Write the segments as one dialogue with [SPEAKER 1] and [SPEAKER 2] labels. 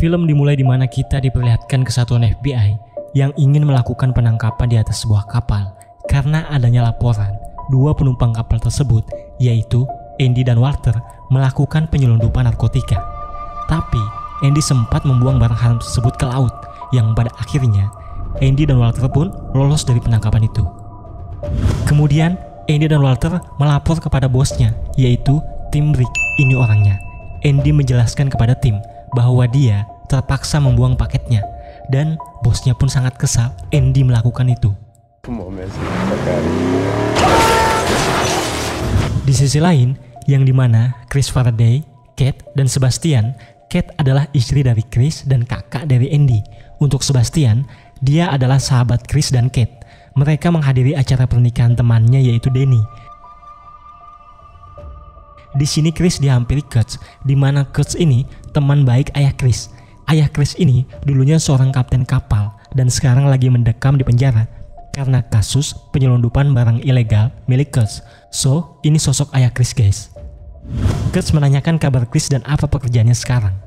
[SPEAKER 1] Film dimulai di mana kita diperlihatkan kesatuan FBI yang ingin melakukan penangkapan di atas sebuah kapal karena adanya laporan dua penumpang kapal tersebut, yaitu Andy dan Walter, melakukan penyelundupan narkotika. Tapi Andy sempat membuang barang haram tersebut ke laut, yang pada akhirnya Andy dan Walter pun lolos dari penangkapan itu. Kemudian Andy dan Walter melapor kepada bosnya, yaitu Tim Rick. Ini orangnya. Andy menjelaskan kepada Tim bahwa dia terpaksa membuang paketnya, dan bosnya pun sangat kesal Andy melakukan itu. Di sisi lain, yang dimana Chris Faraday, Kate, dan Sebastian. Kate adalah istri dari Chris dan kakak dari Andy. Untuk Sebastian, dia adalah sahabat Chris dan Kate. Mereka menghadiri acara pernikahan temannya, yaitu Danny. Di sini Chris dihampiri Kurtz, di mana Kurtz ini teman baik ayah Chris. Ayah Chris ini dulunya seorang kapten kapal dan sekarang lagi mendekam di penjara karena kasus penyelundupan barang ilegal milik Kurtz. So, ini sosok ayah Chris, guys. Kurtz menanyakan kabar Chris dan apa pekerjaannya sekarang.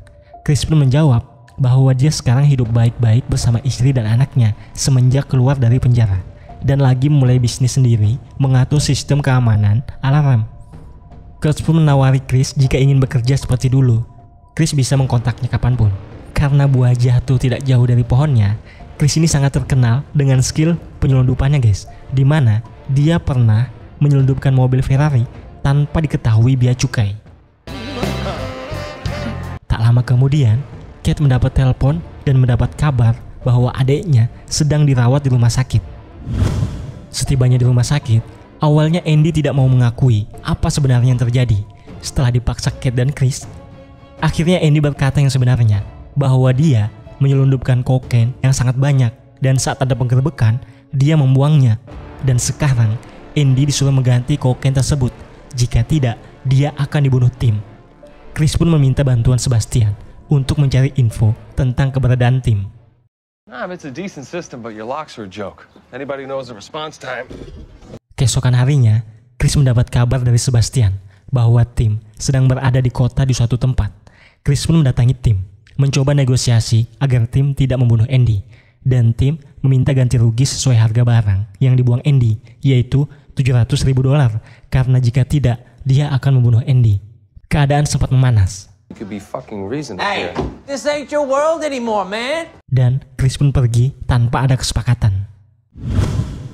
[SPEAKER 1] Chris pun menjawab bahwa dia sekarang hidup baik-baik bersama istri dan anaknya semenjak keluar dari penjara dan lagi memulai bisnis sendiri mengatur sistem keamanan alarm. Kurtz pun menawari Chris jika ingin bekerja seperti dulu. Chris bisa mengkontaknya kapanpun. Karena buah jatuh tidak jauh dari pohonnya, Chris ini sangat terkenal dengan skill penyelundupannya, guys. Dimana dia pernah menyelundupkan mobil Ferrari tanpa diketahui bea cukai. Tak lama kemudian, Kate mendapat telepon dan mendapat kabar bahwa adiknya sedang dirawat di rumah sakit. Setibanya di rumah sakit, awalnya Andy tidak mau mengakui apa sebenarnya yang terjadi. Setelah dipaksa Kate dan Chris, akhirnya Andy berkata yang sebenarnya, bahwa dia menyelundupkan kokain yang sangat banyak dan saat ada penggerbekan, dia membuangnya. Dan sekarang Andy disuruh mengganti kokain tersebut. Jika tidak, dia akan dibunuh Tim. Chris pun meminta bantuan Sebastian untuk mencari info tentang keberadaan Tim.
[SPEAKER 2] It's a decent system, but your locks are a joke. Anybody knows the response time?
[SPEAKER 1] Keesokan harinya, Chris mendapat kabar dari Sebastian bahwa Tim sedang berada di kota di suatu tempat. Chris pun mendatangi Tim, mencoba negosiasi agar Tim tidak membunuh Andy. Dan Tim meminta ganti rugi sesuai harga barang yang dibuang Andy, yaitu $700.000, karena jika tidak, dia akan membunuh Andy. Keadaan sempat memanas.
[SPEAKER 3] Hey, this ain't your world anymore, man.
[SPEAKER 1] Dan Chris pun pergi tanpa ada kesepakatan.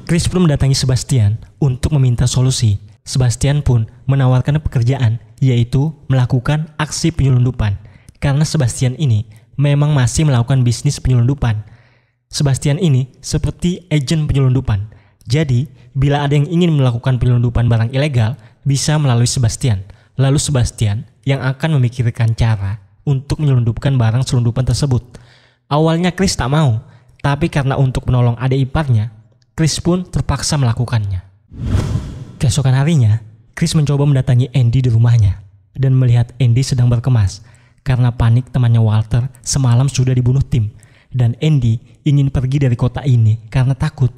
[SPEAKER 1] Chris pun mendatangi Sebastian untuk meminta solusi. Sebastian pun menawarkan pekerjaan, yaitu melakukan aksi penyelundupan. Karena Sebastian ini memang masih melakukan bisnis penyelundupan. Sebastian ini seperti agen penyelundupan. Jadi, bila ada yang ingin melakukan penyelundupan barang ilegal, bisa melalui Sebastian. Lalu Sebastian yang akan memikirkan cara untuk menyelundupkan barang selundupan tersebut. Awalnya Chris tak mau, tapi karena untuk menolong adik iparnya, Chris pun terpaksa melakukannya. Keesokan harinya, Chris mencoba mendatangi Andy di rumahnya dan melihat Andy sedang berkemas karena panik temannya Walter semalam sudah dibunuh Tim, dan Andy ingin pergi dari kota ini karena takut.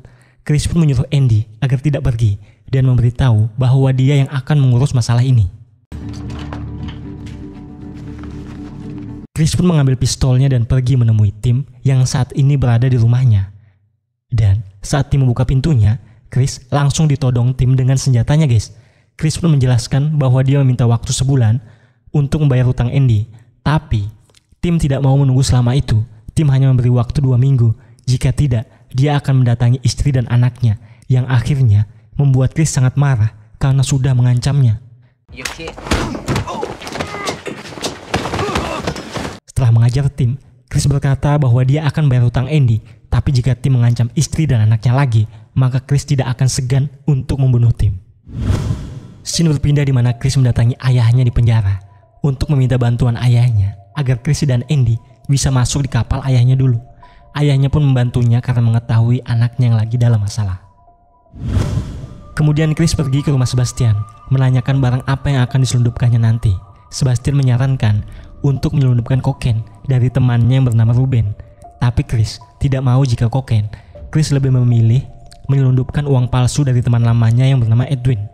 [SPEAKER 1] Chris pun menyuruh Andy agar tidak pergi dan memberitahu bahwa dia yang akan mengurus masalah ini. Chris pun mengambil pistolnya dan pergi menemui Tim yang saat ini berada di rumahnya. Dan saat Tim membuka pintunya, Chris langsung ditodong Tim dengan senjatanya, guys. Chris pun menjelaskan bahwa dia meminta waktu sebulan untuk membayar hutang Andy. Tapi Tim tidak mau menunggu selama itu. Tim hanya memberi waktu 2 minggu. Jika tidak, dia akan mendatangi istri dan anaknya, yang akhirnya membuat Chris sangat marah karena sudah mengancamnya. Setelah mengajar Tim, Chris berkata bahwa dia akan bayar hutang Andy. Tapi jika Tim mengancam istri dan anaknya lagi, maka Chris tidak akan segan untuk membunuh Tim. Scene berpindah di mana Chris mendatangi ayahnya di penjara untuk meminta bantuan ayahnya agar Chris dan Andy bisa masuk di kapal ayahnya dulu. Ayahnya pun membantunya karena mengetahui anaknya yang lagi dalam masalah. Kemudian Chris pergi ke rumah Sebastian, menanyakan barang apa yang akan diselundupkannya nanti. Sebastian menyarankan untuk menyelundupkan kokain dari temannya yang bernama Ruben. Tapi Chris tidak mau jika kokain. Chris lebih memilih menyelundupkan uang palsu dari teman lamanya yang bernama Edwin.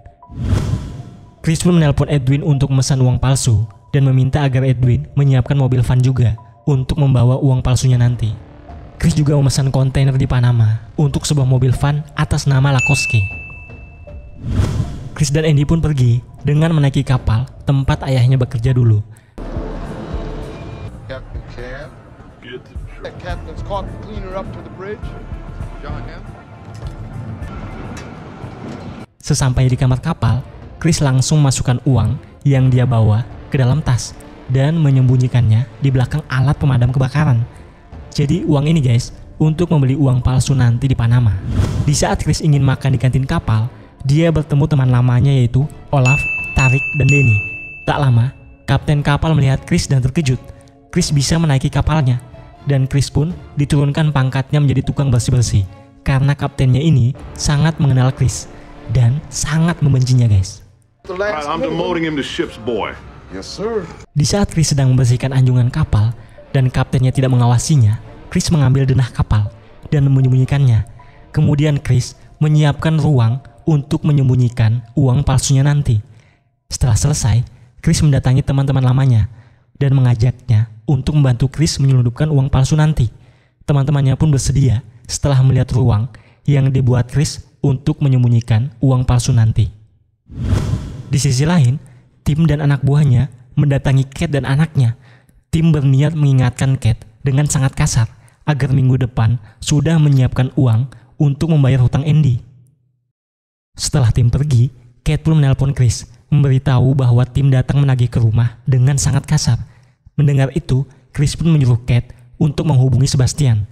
[SPEAKER 1] Chris pun menelpon Edwin untuk memesan uang palsu dan meminta agar Edwin menyiapkan mobil van juga. untuk membawa uang palsunya nanti. Chris juga memesan kontainer di Panama untuk sebuah mobil van atas nama Lakoski. Chris dan Andy pun pergi dengan menaiki kapal tempat ayahnya bekerja dulu.
[SPEAKER 4] Captain Cam. That captain's caught the cleaner up to the bridge. John M.
[SPEAKER 1] Sesampai di kamar kapal, Chris langsung masukkan uang yang dia bawa ke dalam tas dan menyembunyikannya di belakang alat pemadam kebakaran. Jadi uang ini guys, untuk membeli uang palsu nanti di Panama. Di saat Chris ingin makan di kantin kapal, dia bertemu teman lamanya yaitu Olaf, Tarik, dan Denny. Tak lama, kapten kapal melihat Chris dan terkejut. Chris bisa menaiki kapalnya, dan Chris pun diturunkan pangkatnya menjadi tukang bersih-bersih karena kaptennya ini sangat mengenal Chris dan sangat membencinya guys.
[SPEAKER 5] I'm demoting him to ship's boy.
[SPEAKER 4] Yes, sir.
[SPEAKER 1] Di saat Chris sedang membersihkan anjungan kapal dan kaptennya tidak mengawasinya, Chris mengambil denah kapal dan menyembunyikannya. Kemudian Chris menyiapkan ruang untuk menyembunyikan uang palsunya nanti. Setelah selesai, Chris mendatangi teman-teman lamanya dan mengajaknya untuk membantu Chris menyelundupkan uang palsu nanti. Teman-temannya pun bersedia setelah melihat ruang yang dibuat Chris untuk menyembunyikan uang palsu nanti. Di sisi lain, Tim dan anak buahnya mendatangi Kate dan anaknya. Tim berniat mengingatkan Kate dengan sangat kasar agar minggu depan sudah menyiapkan uang untuk membayar hutang Andy. Setelah Tim pergi, Kate pun menelpon Chris, memberitahu bahwa Tim datang menagih ke rumah dengan sangat kasar. Mendengar itu, Chris pun menyuruh Kate untuk menghubungi Sebastian.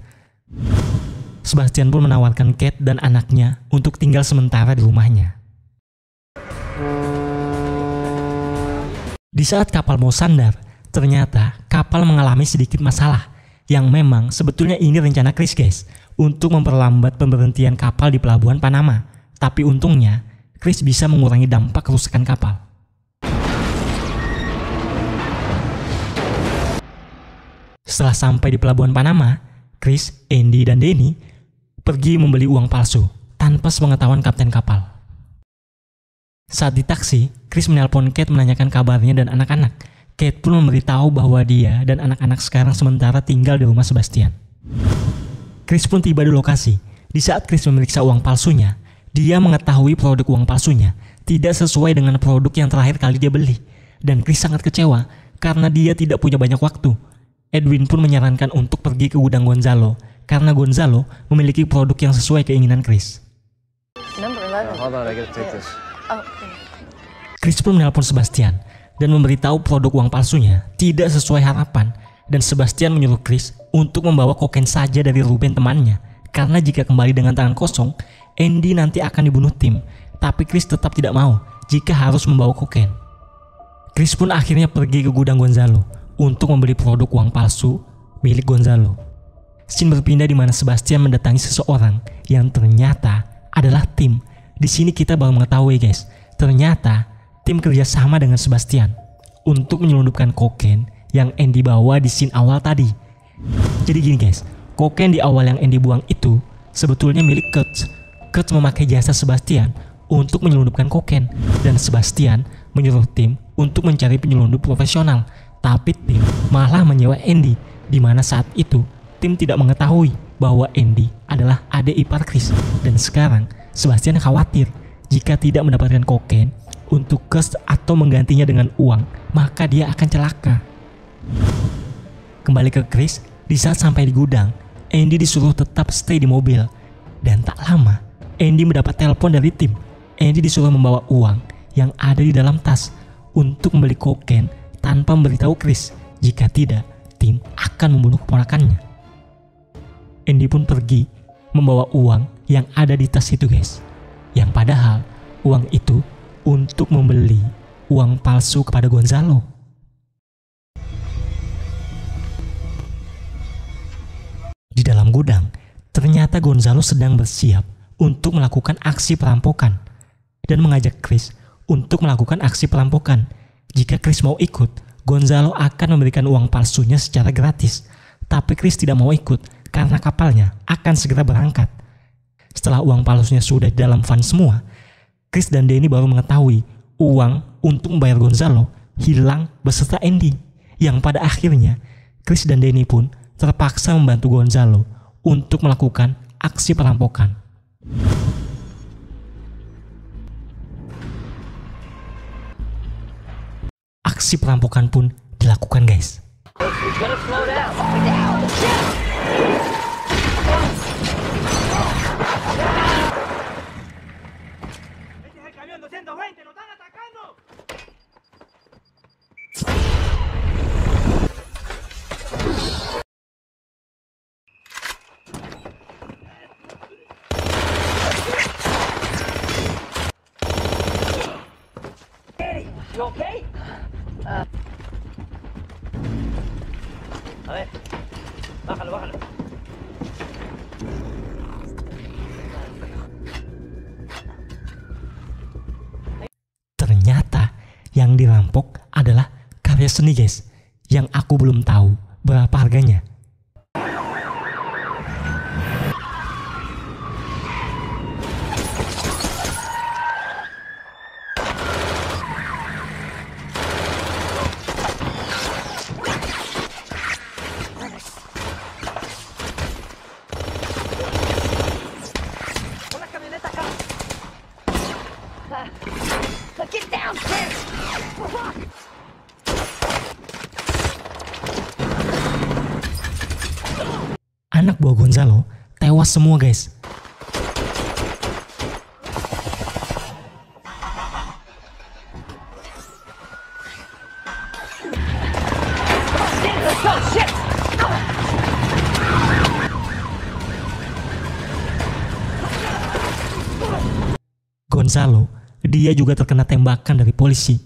[SPEAKER 1] Sebastian pun menawarkan Kate dan anaknya untuk tinggal sementara di rumahnya. Di saat kapal mau sandar, ternyata kapal mengalami sedikit masalah yang memang sebetulnya ini rencana Chris guys untuk memperlambat pemberhentian kapal di pelabuhan Panama. Tapi untungnya, Chris bisa mengurangi dampak kerusakan kapal. Setelah sampai di pelabuhan Panama, Chris, Andy, dan Denny pergi membeli uang palsu tanpa sepengetahuan kapten kapal. Saat di taksi, Chris menelpon Kate menanyakan kabarnya dan anak-anak. Kate pun memberitahu bahwa dia dan anak-anak sekarang sementara tinggal di rumah Sebastian. Chris pun tiba di lokasi. Di saat Chris memeriksa uang palsunya, dia mengetahui produk uang palsunya tidak sesuai dengan produk yang terakhir kali dia beli. Dan Chris sangat kecewa karena dia tidak punya banyak waktu. Edwin pun menyarankan untuk pergi ke gudang Gonzalo karena Gonzalo memiliki produk yang sesuai keinginan Chris.
[SPEAKER 3] Number 11.
[SPEAKER 2] Hold on, I gotta take this.
[SPEAKER 3] Oh,
[SPEAKER 1] Chris pun menelpon Sebastian dan memberitahu produk uang palsunya tidak sesuai harapan, dan Sebastian menyuruh Chris untuk membawa kokain saja dari Ruben temannya karena jika kembali dengan tangan kosong, Andy nanti akan dibunuh Tim. Tapi Chris tetap tidak mau jika harus membawa kokain. Chris pun akhirnya pergi ke gudang Gonzalo untuk membeli produk uang palsu milik Gonzalo. Scene berpindah di mana Sebastian mendatangi seseorang yang ternyata adalah Tim. Di sini kita baru mengetahui guys, ternyata Tim kerja sama dengan Sebastian untuk menyelundupkan kokain yang Andy bawa di scene awal tadi. Jadi gini guys, kokain di awal yang Andy buang itu sebetulnya milik Kurt. Kurt memakai jasa Sebastian untuk menyelundupkan kokain, dan Sebastian menyuruh Tim untuk mencari penyelundup profesional. Tapi Tim malah menyewa Andy, di mana saat itu Tim tidak mengetahui bahwa Andy adalah adik ipar Chris. Dan sekarang Sebastian khawatir jika tidak mendapatkan kokain untuk Kurt atau menggantinya dengan uang, maka dia akan celaka. Kembali ke Chris, di saat sampai di gudang, Andy disuruh tetap stay di mobil. Dan tak lama, Andy mendapat telepon dari Tim. Andy disuruh membawa uang yang ada di dalam tas untuk membeli kokain tanpa memberitahu Chris. Jika tidak, Tim akan membunuh keponakannya. Andy pun pergi membawa uang yang ada di tas itu guys. Yang padahal uang itu untuk membeli uang palsu kepada Gonzalo. Di dalam gudang, ternyata Gonzalo sedang bersiap untuk melakukan aksi perampokan dan mengajak Chris untuk melakukan aksi perampokan. Jika Chris mau ikut, Gonzalo akan memberikan uang palsunya secara gratis. Tapi Chris tidak mau ikut karena kapalnya akan segera berangkat. Setelah uang palsunya sudah di dalam van semua, Chris dan Denny baru mengetahui uang untuk membayar Gonzalo hilang beserta Andy, yang pada akhirnya Chris dan Danny pun terpaksa membantu Gonzalo untuk melakukan aksi perampokan. Aksi perampokan pun dilakukan, guys.
[SPEAKER 6] You okay? A ver, bájalo.
[SPEAKER 1] Ternyata yang dirampok adalah karya seni, guys, yang aku belum tahu berapa harganya.
[SPEAKER 6] Get downstairs!
[SPEAKER 1] Anak buah Gonzalo tewas semua, guys. Gonzalo, dia juga terkena tembakan dari polisi.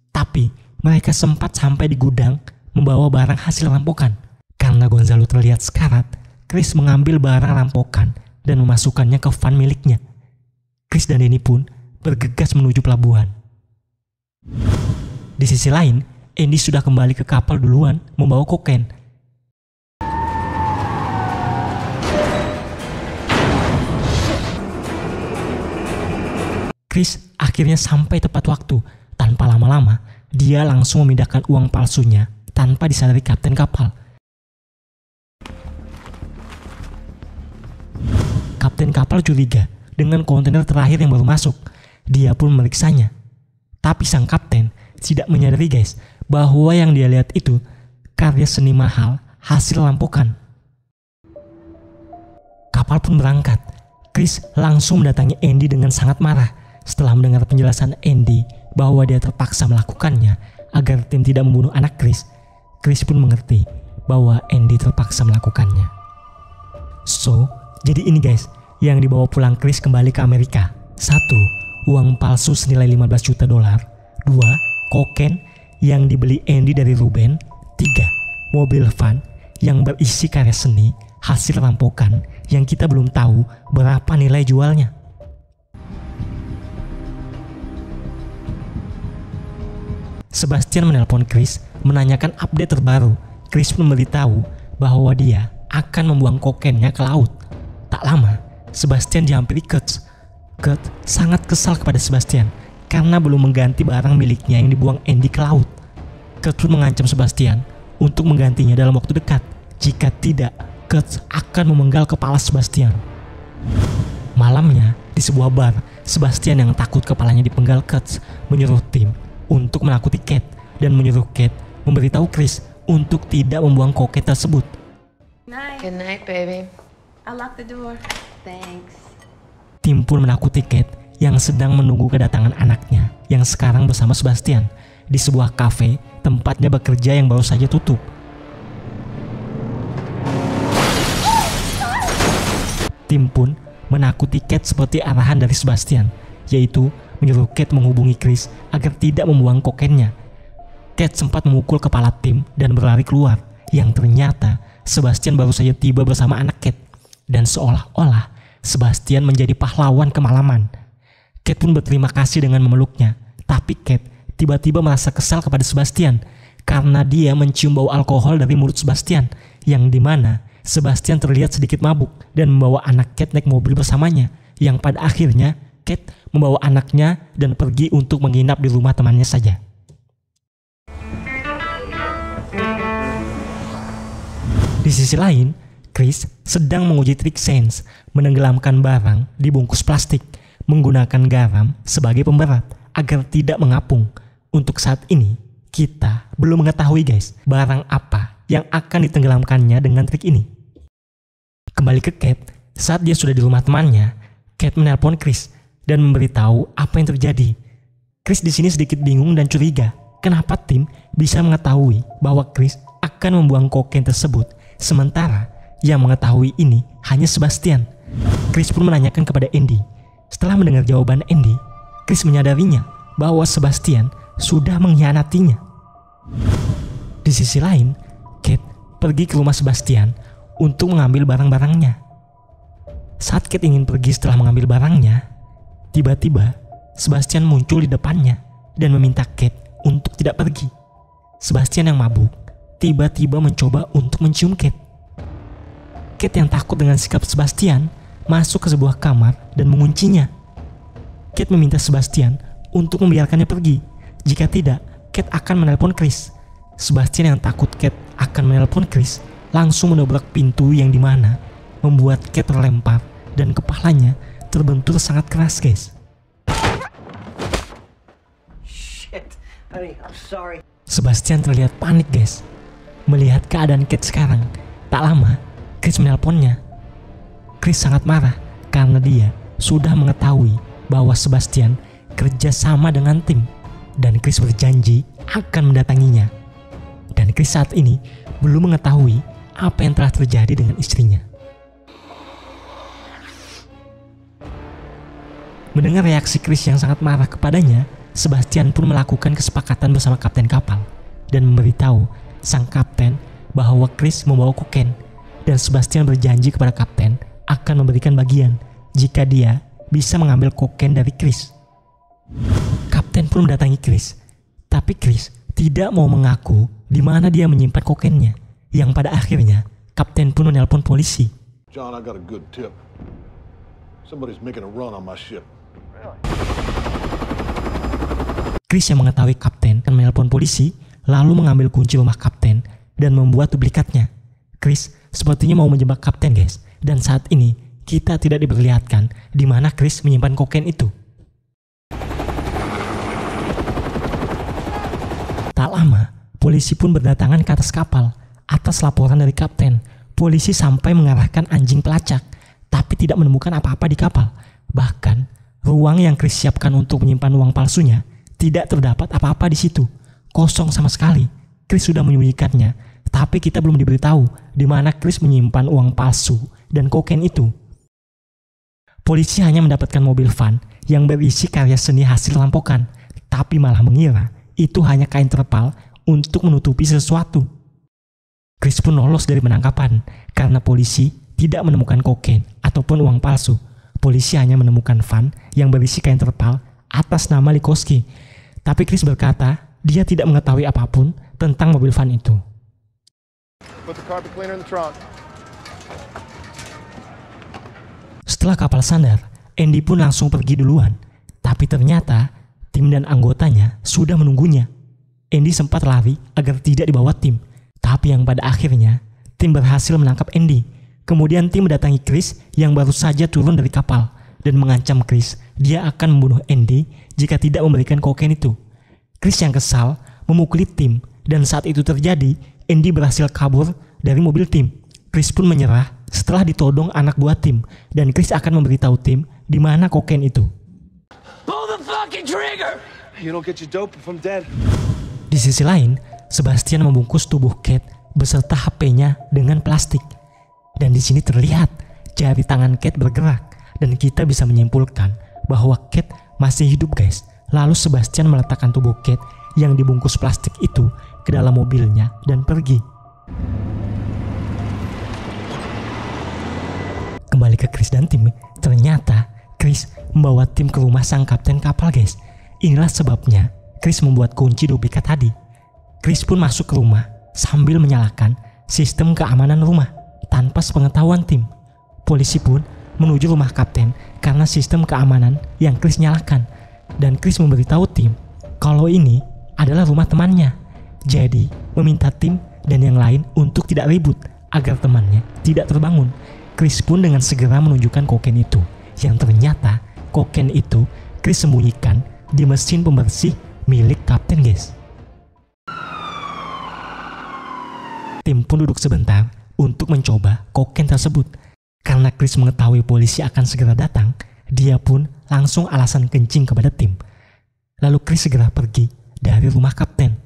[SPEAKER 1] Tapi mereka sempat sampai di gudang membawa barang hasil rampokan. Karena Gonzalo terlihat sekarat, Chris mengambil barang rampokan dan memasukkannya ke van miliknya. Chris dan Danny pun bergegas menuju pelabuhan. Di sisi lain, Andy sudah kembali ke kapal duluan membawa kokain. Chris akhirnya sampai tepat waktu. Tanpa lama-lama, dia langsung memindahkan uang palsunya tanpa disadari kapten kapal. Kapten kapal curiga dengan kontainer terakhir yang baru masuk. Dia pun memeriksanya. Tapi sang kapten tidak menyadari, guys, bahwa yang dia lihat itu karya seni mahal hasil rampokan. Kapal pun berangkat. Chris langsung mendatangi Andy dengan sangat marah. Setelah mendengar penjelasan Andy bahwa dia terpaksa melakukannya agar tim tidak membunuh anak Chris, Chris pun mengerti bahwa Andy terpaksa melakukannya. So, jadi ini, guys, yang dibawa pulang Chris kembali ke Amerika. 1. Uang palsu senilai 15 juta dolar. 2. Kokain yang dibeli Andy dari Ruben. 3. Mobil van yang berisi karya seni hasil rampokan yang kita belum tahu berapa nilai jualnya. Sebastian menelpon Chris menanyakan update terbaru. Chris pun memberitahu bahwa dia akan membuang kokainnya ke laut. Tak lama, Sebastian dihampiri Kurt. Kurt sangat kesal kepada Sebastian karena belum mengganti barang miliknya yang dibuang Andy ke laut. Kurt pun mengancam Sebastian untuk menggantinya dalam waktu dekat. Jika tidak, Kurt akan memenggal kepala Sebastian. Malamnya, di sebuah bar, Sebastian yang takut kepalanya dipenggal Kurt menyuruh tim untuk menakuti Kate dan menyuruh Kate memberitahu Chris untuk tidak membuang kokain tersebut.
[SPEAKER 7] Good night, baby.
[SPEAKER 8] I'll lock the door.
[SPEAKER 7] Thanks.
[SPEAKER 1] Tim pun menakuti Kate yang sedang menunggu kedatangan anaknya yang sekarang bersama Sebastian di sebuah kafe tempatnya bekerja yang baru saja tutup. Tim pun menakuti Kate seperti arahan dari Sebastian, yaitu menyuruh Kate menghubungi Chris agar tidak membuang kokainnya. Kate sempat memukul kepala tim dan berlari keluar, yang ternyata Sebastian baru saja tiba bersama anak Kate. Dan seolah-olah Sebastian menjadi pahlawan kemalaman. Kate pun berterima kasih dengan memeluknya, tapi Kate tiba-tiba merasa kesal kepada Sebastian karena dia mencium bau alkohol dari mulut Sebastian, yang dimana Sebastian terlihat sedikit mabuk dan membawa anak Kate naik mobil bersamanya, yang pada akhirnya Kate membawa anaknya dan pergi untuk menginap di rumah temannya saja. Di sisi lain, Chris sedang menguji trik sains menenggelamkan barang di bungkus plastik menggunakan garam sebagai pemberat agar tidak mengapung. Untuk saat ini, kita belum mengetahui guys, barang apa yang akan ditenggelamkannya dengan trik ini. Kembali ke Kate, saat dia sudah di rumah temannya, Kate menelpon Chris dan memberitahu apa yang terjadi. Chris di sini sedikit bingung dan curiga, kenapa tim bisa mengetahui bahwa Chris akan membuang kokain tersebut, sementara yang mengetahui ini hanya Sebastian. Chris pun menanyakan kepada Andy. Setelah mendengar jawaban Andy, Chris menyadarinya bahwa Sebastian sudah mengkhianatinya. Di sisi lain, Kate pergi ke rumah Sebastian untuk mengambil barang-barangnya. Saat Kate ingin pergi setelah mengambil barangnya, tiba-tiba Sebastian muncul di depannya dan meminta Kate untuk tidak pergi. Sebastian yang mabuk tiba-tiba mencoba untuk mencium Kate. Kate yang takut dengan sikap Sebastian masuk ke sebuah kamar dan menguncinya. Kate meminta Sebastian untuk membiarkannya pergi. Jika tidak, Kate akan menelpon Chris. Sebastian yang takut Kate akan menelpon Chris langsung mendobrak pintu yang dimana membuat Kate terlempar dan kepalanya terbentur sangat keras guys.
[SPEAKER 6] Shit, honey, I'm sorry.
[SPEAKER 1] Sebastian terlihat panik guys melihat keadaan Kate sekarang. Tak lama, Chris menelponnya. Chris sangat marah karena dia sudah mengetahui bahwa Sebastian kerja sama dengan tim dan Chris berjanji akan mendatanginya. Dan Chris saat ini belum mengetahui apa yang telah terjadi dengan istrinya. Mendengar reaksi Chris yang sangat marah kepadanya, Sebastian pun melakukan kesepakatan bersama kapten kapal dan memberitahu sang kapten bahwa Chris membawa kokain, dan Sebastian berjanji kepada kapten akan memberikan bagian jika dia bisa mengambil kokain dari Chris. Kapten pun mendatangi Chris, tapi Chris tidak mau mengaku di mana dia menyimpan kokainnya, yang pada akhirnya kapten pun menelpon polisi.
[SPEAKER 5] John, I got a good tip. Somebody's making a run on my ship.
[SPEAKER 1] Chris yang mengetahui kapten akan menelpon polisi, lalu mengambil kunci rumah kapten dan membuat duplikatnya. Chris sepertinya mau menjebak kapten guys, dan saat ini kita tidak diperlihatkan di mana Chris menyimpan kokain itu. Tak lama, polisi pun berdatangan ke atas kapal. Atas laporan dari kapten, polisi sampai mengarahkan anjing pelacak, tapi tidak menemukan apa-apa di kapal. Bahkan, ruang yang Chris siapkan untuk menyimpan uang palsunya tidak terdapat apa-apa di situ. Kosong sama sekali. Chris sudah menyembunyikannya, tapi kita belum diberitahu di mana Chris menyimpan uang palsu dan kokain itu. Polisi hanya mendapatkan mobil van yang berisi karya seni hasil rampokan, tapi malah mengira itu hanya kain terpal untuk menutupi sesuatu. Chris pun lolos dari penangkapan karena polisi tidak menemukan kokain ataupun uang palsu. Polisi hanya menemukan van yang berisi kain terpal atas nama Likoski. Tapi Chris berkata dia tidak mengetahui apapun tentang mobil van itu.
[SPEAKER 4] Put the carpet cleaner in the trunk.
[SPEAKER 1] Setelah kapal sandar, Andy pun langsung pergi duluan. Tapi ternyata tim dan anggotanya sudah menunggunya. Andy sempat lari agar tidak dibawa tim. Tapi yang pada akhirnya, tim berhasil menangkap Andy. Kemudian tim mendatangi Chris yang baru saja turun dari kapal dan mengancam Chris dia akan membunuh Andy jika tidak memberikan kokain itu. Chris yang kesal memukuli tim, dan saat itu terjadi, Andy berhasil kabur dari mobil tim. Chris pun menyerah setelah ditodong anak buah tim, dan Chris akan memberitahu tim di mana kokain itu.
[SPEAKER 6] Pull the fucking trigger!
[SPEAKER 2] You don't get your dope if I'm dead.
[SPEAKER 1] Di sisi lain, Sebastian membungkus tubuh Kate beserta HP-nya dengan plastik. Dan di sini terlihat jari tangan Kate bergerak, dan kita bisa menyimpulkan bahwa Kate masih hidup guys. Lalu Sebastian meletakkan tubuh Kate yang dibungkus plastik itu ke dalam mobilnya dan pergi. Kembali ke Chris dan tim, ternyata Chris membawa tim ke rumah sang kapten kapal guys. Inilah sebabnya Chris membuat kunci duplikat tadi. Chris pun masuk ke rumah sambil menyalakan sistem keamanan rumah tanpa sepengetahuan tim. Polisi pun menuju rumah kapten karena sistem keamanan yang Chris nyalakan. Dan Chris memberitahu tim kalau ini adalah rumah temannya. Jadi meminta tim dan yang lain untuk tidak ribut agar temannya tidak terbangun. Chris pun dengan segera menunjukkan kokain itu, yang ternyata kokain itu Chris sembunyikan di mesin pembersih milik kapten, guys. Tim pun duduk sebentar untuk mencoba kokain tersebut. Karena Chris mengetahui polisi akan segera datang, dia pun langsung alasan kencing kepada tim. Lalu Chris segera pergi dari rumah kapten.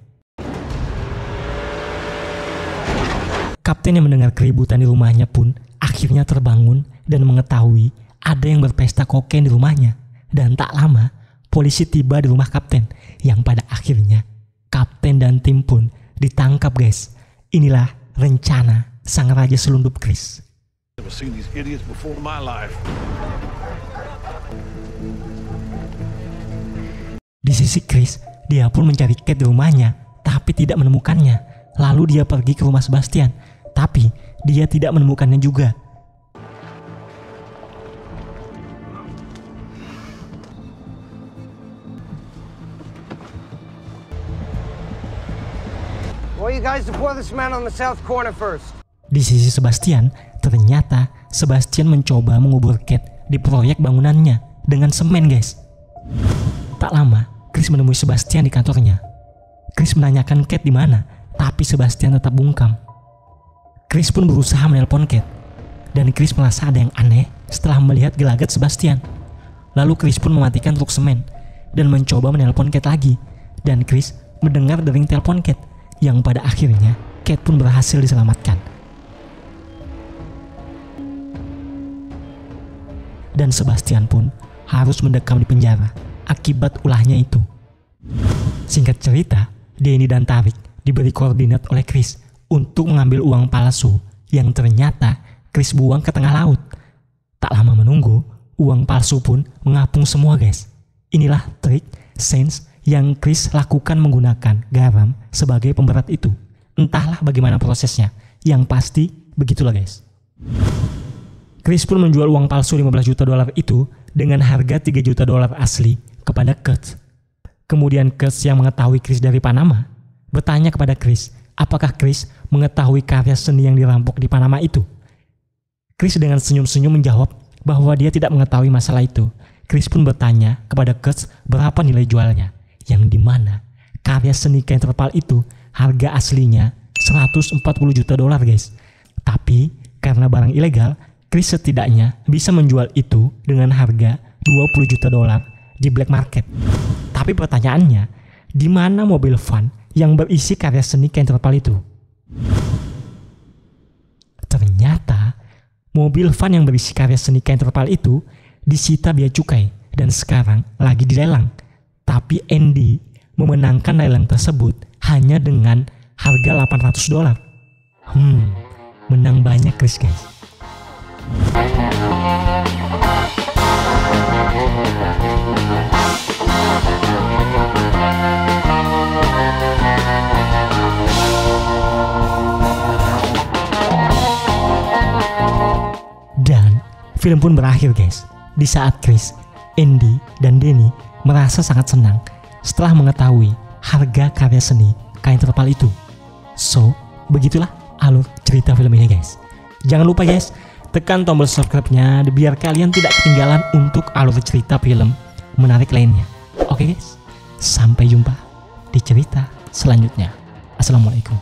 [SPEAKER 1] Kapten yang mendengar keributan di rumahnya pun akhirnya terbangun dan mengetahui ada yang berpesta kokain di rumahnya. Dan tak lama, polisi tiba di rumah kapten, yang pada akhirnya kapten dan tim pun ditangkap, guys. Inilah rencana sang raja selundup Chris.
[SPEAKER 5] Never seen these idiots before in my life.
[SPEAKER 1] Di sisi Chris, dia pun mencari Kate di rumahnya, tapi tidak menemukannya. Lalu dia pergi ke rumah Sebastian, tapi dia tidak menemukannya juga.
[SPEAKER 6] Well, you guys deploy this man on the south corner first.
[SPEAKER 1] Di sisi Sebastian, ternyata Sebastian mencoba mengubur Kate di proyek bangunannya dengan semen, guys. Tak lama, Chris menemui Sebastian di kantornya. Chris menanyakan Kate di mana, tapi Sebastian tetap bungkam. Chris pun berusaha menelpon Kate, dan Chris merasa ada yang aneh setelah melihat gelagat Sebastian. Lalu Chris pun mematikan truk semen dan mencoba menelpon Kate lagi, dan Chris mendengar dering telepon Kate, yang pada akhirnya Kate pun berhasil diselamatkan. Dan Sebastian pun harus mendekam di penjara akibat ulahnya itu. Singkat cerita, Danny dan Tarik diberi koordinat oleh Chris untuk mengambil uang palsu yang ternyata Chris buang ke tengah laut. Tak lama menunggu, uang palsu pun mengapung semua, guys. Inilah trik sense yang Chris lakukan menggunakan garam sebagai pemberat itu. Entahlah bagaimana prosesnya, yang pasti begitulah, guys. Chris pun menjual uang palsu $15 juta itu dengan harga $3 juta asli kepada Kurtz. Kemudian Kurtz yang mengetahui Chris dari Panama bertanya kepada Chris apakah Chris mengetahui karya seni yang dirampok di Panama itu. Chris dengan senyum-senyum menjawab bahwa dia tidak mengetahui masalah itu. Chris pun bertanya kepada Kurtz berapa nilai jualnya, yang dimana karya seni kain terpal itu harga aslinya $140 juta, guys. Tapi karena barang ilegal, Chris setidaknya bisa menjual itu dengan harga $20 juta di black market. Tapi pertanyaannya, di mana mobil van yang berisi karya seni kain terpal itu? Ternyata mobil van yang berisi karya seni kain terpal itu disita bea cukai dan sekarang lagi dilelang. Tapi Andy memenangkan lelang tersebut hanya dengan harga $800. Menang banyak Chris, guys. Dan film pun berakhir, guys. Di saat Chris, Andy, dan Danny merasa sangat senang setelah mengetahui harga karya seni kain terpal itu. So, begitulah alur cerita film ini, guys. Jangan lupa, guys, tekan tombol subscribe-nya biar kalian tidak ketinggalan untuk alur cerita film menarik lainnya. Oke, guys, sampai jumpa di cerita selanjutnya. Assalamualaikum.